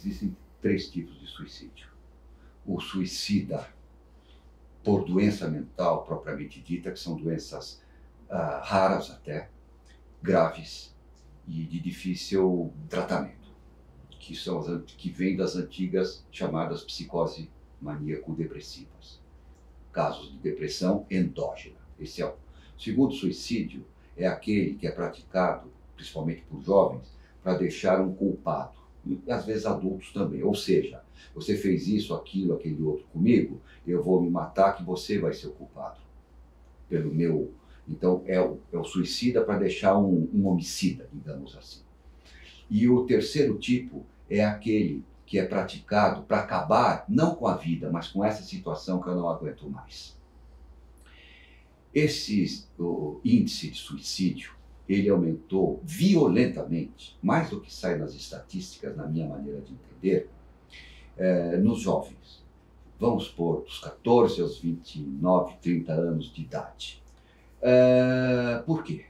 existem três tipos de suicídio. O suicida por doença mental propriamente dita, que são doenças raras até, graves e de difícil tratamento, que vêm das antigas chamadas psicose maníaco-depressivas, casos de depressão endógena. Esse é o segundo suicídio, é aquele que é praticado, principalmente por jovens, para deixar um culpado, e às vezes adultos também, ou seja, você fez isso, aquilo, aquele outro comigo, eu vou me matar que você vai ser o culpado pelo meu... Então é o suicida para deixar um homicida, digamos assim. E o terceiro tipo é aquele que é praticado para acabar, não com a vida, mas com essa situação que eu não aguento mais. O índice de suicídio, ele aumentou violentamente, mais do que sai nas estatísticas, na minha maneira de entender, nos jovens. Vamos pôr dos 14 aos 29, 30 anos de idade. Por quê?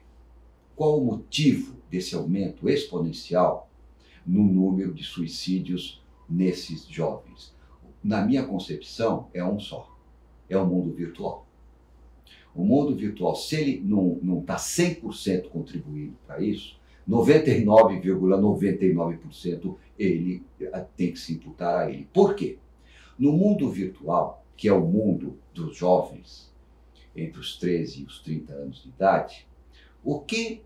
Qual o motivo desse aumento exponencial no número de suicídios nesses jovens? Na minha concepção, é um só. É o mundo virtual. O mundo virtual, se ele não está 100% contribuindo para isso, 99,99% ele tem que se imputar a ele. Por quê? No mundo virtual, que é o mundo dos jovens, entre os 13 e os 30 anos de idade, o que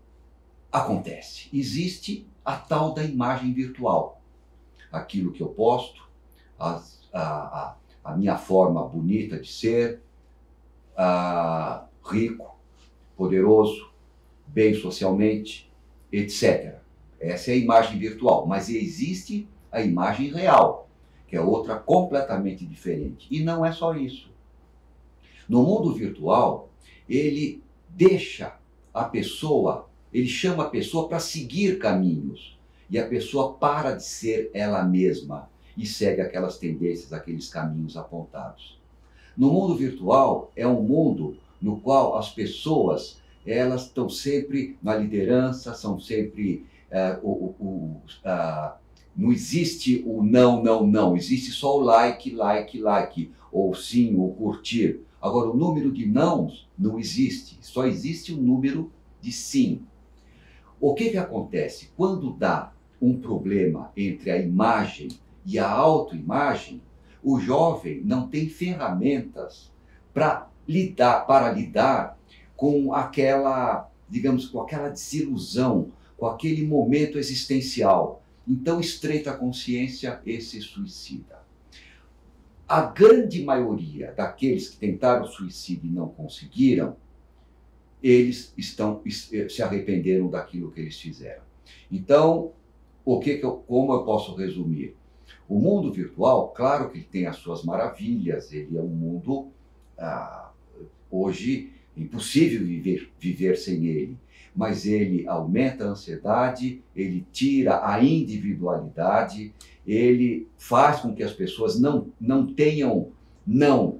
acontece? Existe a tal da imagem virtual. Aquilo que eu posto, a minha forma bonita de ser, rico, poderoso, bem socialmente, etc. Essa é a imagem virtual, mas existe a imagem real, que é outra completamente diferente. E não é só isso. No mundo virtual, ele deixa a pessoa, ele chama a pessoa para seguir caminhos, e a pessoa para de ser ela mesma e segue aquelas tendências, aqueles caminhos apontados. No mundo virtual, é um mundo no qual as pessoas, elas estão sempre na liderança, são sempre... não existe o não, existe só o like, ou sim, ou curtir. Agora, o número de nãos não existe, só existe o número de sim. O que acontece? Quando dá um problema entre a imagem e a autoimagem, o jovem não tem ferramentas para lidar com aquela, digamos, com aquela desilusão, com aquele momento existencial. Então, estreita a consciência e se suicida. A grande maioria daqueles que tentaram suicídio e não conseguiram, eles se arrependeram daquilo que eles fizeram. Então, como eu posso resumir? O mundo virtual, claro que ele tem as suas maravilhas, ele é um mundo, hoje, impossível viver sem ele, mas ele aumenta a ansiedade, ele tira a individualidade, ele faz com que as pessoas não tenham não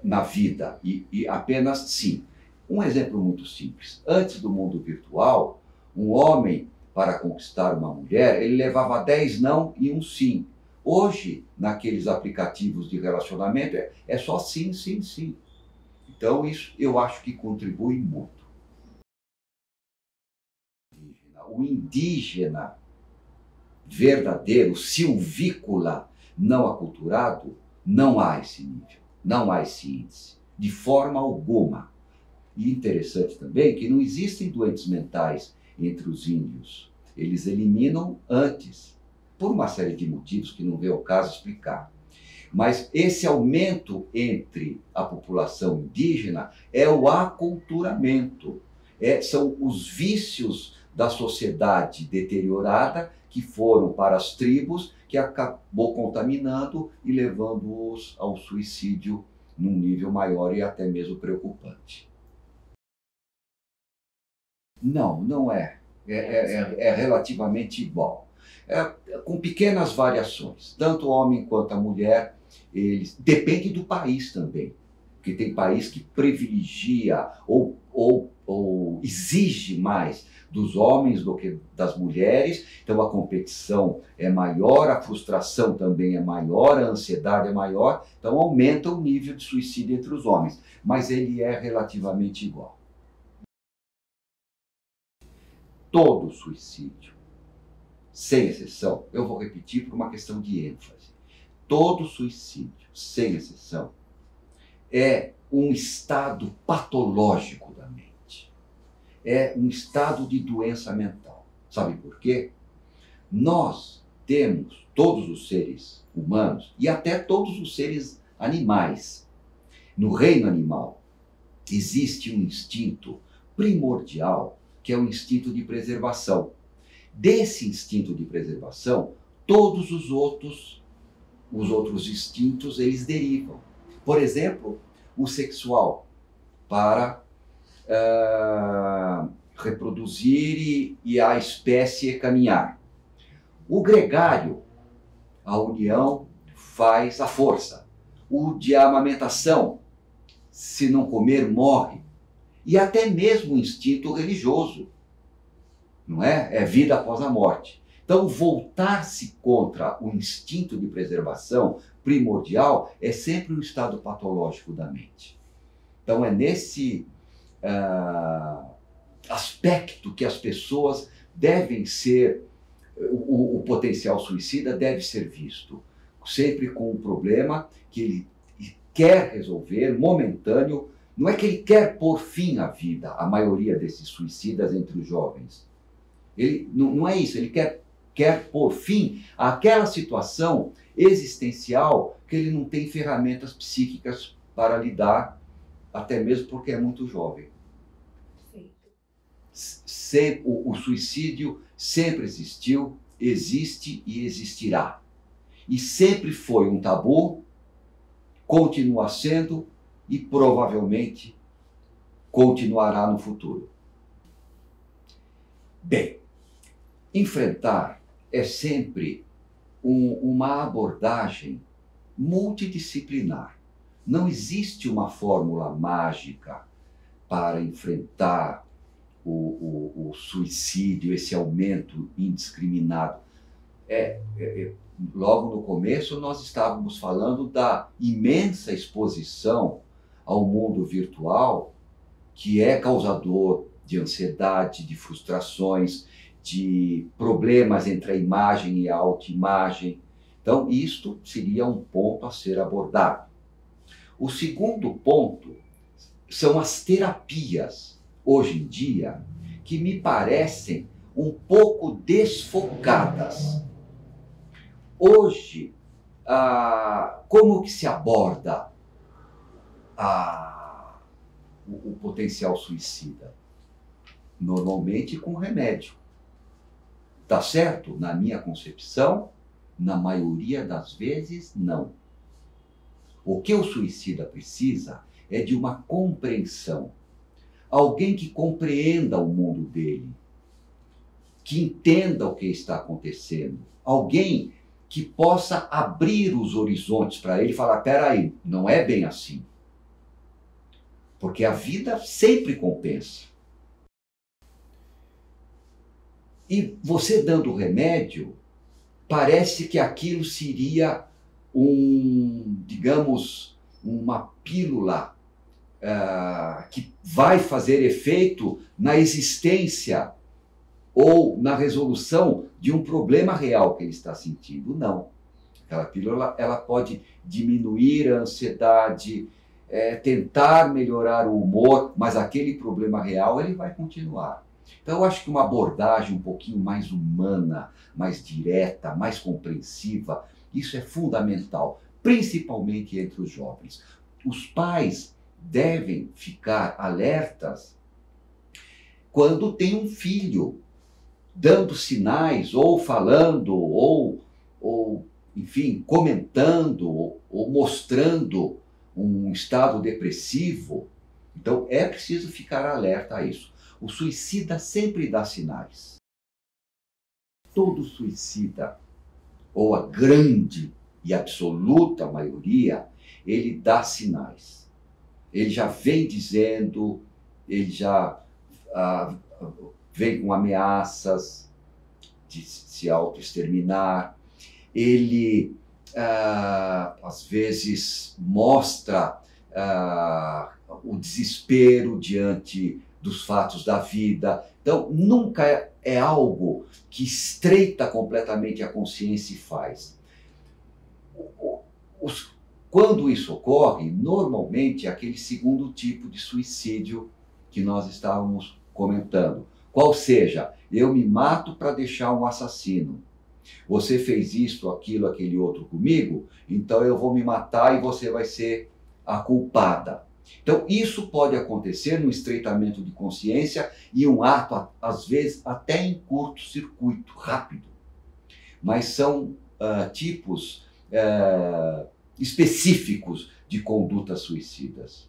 na vida e apenas sim. Um exemplo muito simples. Antes do mundo virtual, um homem, para conquistar uma mulher, ele levava 10 não e um sim. Hoje, naqueles aplicativos de relacionamento, é só sim, sim, sim. Então, isso eu acho que contribui muito. O indígena verdadeiro, silvícola, não aculturado, não há esse nível, não há esse índice, de forma alguma. E interessante também que não existem doentes mentais entre os índios. Eles eliminam antes, por uma série de motivos que não vê o caso explicar. Mas esse aumento entre a população indígena é o aculturamento, são os vícios da sociedade deteriorada que foram para as tribos, que acabou contaminando e levando-os ao suicídio num nível maior e até mesmo preocupante. Não é. É relativamente igual. Com pequenas variações. Tanto o homem quanto a mulher, depende do país também. Porque tem país que privilegia ou ou exige mais dos homens do que das mulheres, então a competição é maior, a frustração também é maior, a ansiedade é maior, então aumenta o nível de suicídio entre os homens, mas ele é relativamente igual. Todo suicídio, sem exceção, eu vou repetir por uma questão de ênfase, todo suicídio, sem exceção, é um estado patológico da mente. É um estado de doença mental. Sabe por quê? Nós temos, todos os seres humanos, e até todos os seres animais, no reino animal, existe um instinto primordial, que é o instinto de preservação. Desse instinto de preservação, todos os outros instintos, eles derivam. Por exemplo, o sexual, para reproduzir e a espécie caminhar. O gregário, a união faz a força. O de amamentação, se não comer, morre. E até mesmo o instinto religioso, não é? É vida após a morte. Então, voltar-se contra o instinto de preservação primordial é sempre um estado patológico da mente. Então, é nesse aspecto que as pessoas devem ser, o potencial suicida deve ser visto, sempre com um problema que ele quer resolver, momentâneo. Não é que ele quer pôr fim à vida, a maioria desses suicidas entre os jovens. Ele, não é isso, ele quer pôr fim àquela situação existencial que ele não tem ferramentas psíquicas para lidar, até mesmo porque é muito jovem. O suicídio sempre existiu, existe e existirá. E sempre foi um tabu, continua sendo e provavelmente continuará no futuro. Bem, enfrentar é sempre uma abordagem multidisciplinar. Não existe uma fórmula mágica para enfrentar o suicídio, esse aumento indiscriminado. Logo no começo nós estávamos falando da imensa exposição ao mundo virtual, que é causador de ansiedade, de frustrações, de problemas entre a imagem e a autoimagem. Então, isto seria um ponto a ser abordado. O segundo ponto são as terapias, hoje em dia, que me parecem um pouco desfocadas. Hoje, como que se aborda o potencial suicida? Normalmente com remédio. Tá certo? Na minha concepção, na maioria das vezes, não. O que o suicida precisa é de uma compreensão. Alguém que compreenda o mundo dele, que entenda o que está acontecendo. Alguém que possa abrir os horizontes para ele e falar, peraí, não é bem assim. Porque a vida sempre compensa. E você dando remédio, parece que aquilo seria digamos, uma pílula que vai fazer efeito na existência ou na resolução de um problema real que ele está sentindo. Não. Aquela pílula ela pode diminuir a ansiedade, tentar melhorar o humor, mas aquele problema real ele vai continuar. Então eu acho que uma abordagem um pouquinho mais humana, mais direta, mais compreensiva, isso é fundamental, principalmente entre os jovens. Os pais devem ficar alertas quando tem um filho dando sinais, ou falando, ou enfim, comentando, ou mostrando um estado depressivo. Então é preciso ficar alerta a isso. O suicida sempre dá sinais. Todo suicida, ou a grande e absoluta maioria, ele dá sinais. Ele já vem dizendo, ele já vem com ameaças de se autoexterminar, ele às vezes mostra o desespero diante dos fatos da vida. Então, nunca é algo que estreita completamente a consciência e faz. Quando isso ocorre, normalmente é aquele segundo tipo de suicídio que nós estávamos comentando. Qual seja, eu me mato para deixar um assassino. Você fez isto, aquilo, aquele outro comigo, então eu vou me matar e você vai ser a culpada. Então, isso pode acontecer no estreitamento de consciência e um ato, às vezes, até em curto-circuito, rápido. Mas são tipos específicos de condutas suicidas.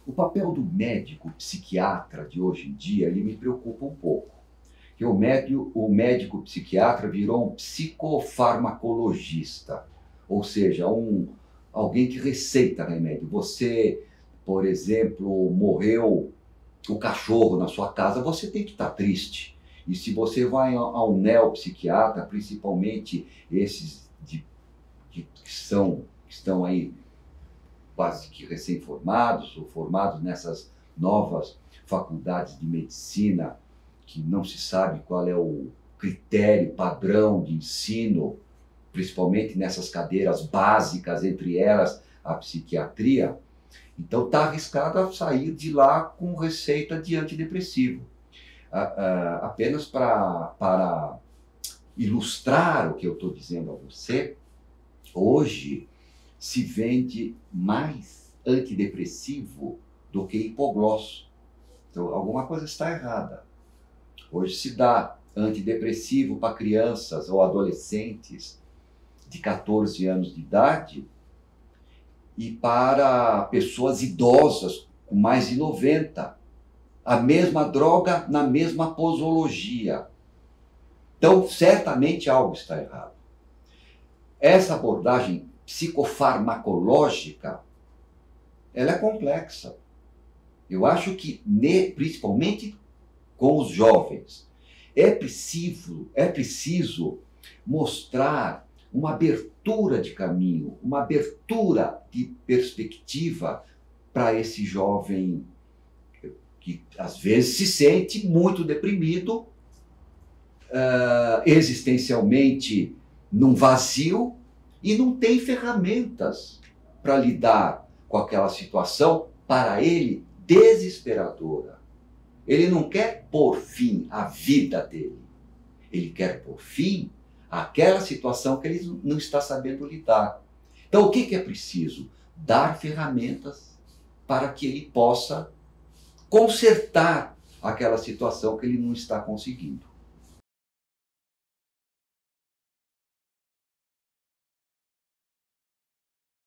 O papel do médico psiquiatra de hoje em dia, ele me preocupa um pouco. Que o médico psiquiatra virou um psicofarmacologista, ou seja, alguém que receita remédio. Você, por exemplo, morreu o cachorro na sua casa, você tem que estar triste. E se você vai ao neopsiquiatra, principalmente esses que estão aí quase que recém-formados, ou formados nessas novas faculdades de medicina, que não se sabe qual é o critério padrão de ensino, principalmente nessas cadeiras básicas, entre elas a psiquiatria. Então está arriscado a sair de lá com receita de antidepressivo. Apenas para ilustrar o que eu estou dizendo a você, hoje se vende mais antidepressivo do que hipoglosso. Então alguma coisa está errada. Hoje se dá antidepressivo para crianças ou adolescentes de 14 anos de idade e para pessoas idosas com mais de 90. A mesma droga na mesma posologia. Então, certamente algo está errado. Essa abordagem psicofarmacológica, ela é complexa. Eu acho que, principalmente com os jovens, é preciso mostrar uma abertura de caminho, uma abertura de perspectiva para esse jovem que às vezes se sente muito deprimido, existencialmente num vazio e não tem ferramentas para lidar com aquela situação, para ele, desesperadora. Ele não quer pôr fim à vida dele. Ele quer pôr fim àquela situação que ele não está sabendo lidar. Então, o que é preciso? Dar ferramentas para que ele possa consertar aquela situação que ele não está conseguindo.